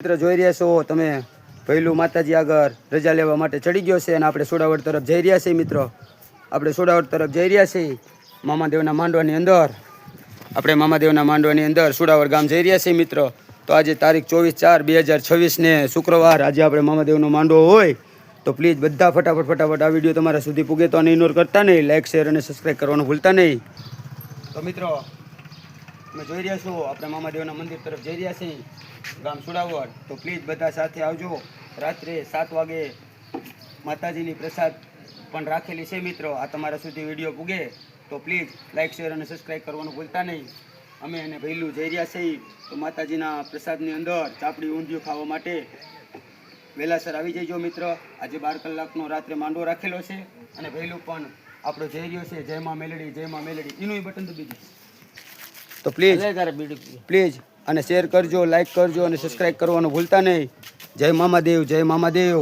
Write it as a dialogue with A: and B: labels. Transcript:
A: મિત્ર જોઈ રહ્યા છો તમે પહેલું માતાજી આગળ રજા લેવા માટે ચડી ગયો છે અને આપણે સોડાવડ તરફ જઈ રહ્યા છીએ મિત્રો. આપણે સોડાવડ તરફ જઈ રહ્યા છીએ મામાદેવના માંડવાની અંદર. આપણે મામાદેવના માંડવાની અંદર સોડાવડ ગામ જઈ રહ્યા છીએ મિત્રો. તો આજે તારીખ 24/4/2026 ને શુક્રવાર. આજે આપણે મામાદેવનો માંડવો હોય તો પ્લીઝ બધા ફટાફટ આ વિડીયો તમારા સુધી પૂગે તો અને ઇગ્નોર કરતા નહીં. લાઇક શેર અને સબસ્ક્રાઈબ કરવાનું ભૂલતા નહીં. તો મિત્રો તમે જોઈ રહ્યા છો આપણે મામાદેવના મંદિર તરફ જઈ રહ્યા છીએ ગામ સુડાવડ. તો પ્લીઝ બધા સાથે આવજો. રાત્રે 7 વાગે માતાજીની પ્રસાદ પણ રાખેલી છે મિત્રો. આ તમારા સુધી વિડીયો પૂગે તો પ્લીઝ લાઇક શેર અને સબસ્ક્રાઈબ કરવાનું ભૂલતા નહીં. અમે એને ભૈલું જઈ રહ્યા છીએ તો માતાજીના પ્રસાદની અંદર ચાપડી ઊંધિયું ખાવા માટે વહેલાસર આવી જઈજો મિત્ર. આજે 12 કલાકનો રાત્રે માંડવો રાખેલો છે અને ભૈલું પણ આપણો જઈ રહ્યો છે. જય માં મેલડી, જય માં મેલડી. એનું બટન દબાવી દીધું. તો પ્લીઝ અને શેર કરજો, લાઈક કરજો અને સબસ્ક્રાઇબ કરવાનું ભૂલતા નહીં. જય મામાદેવ, જય મામાદેવ.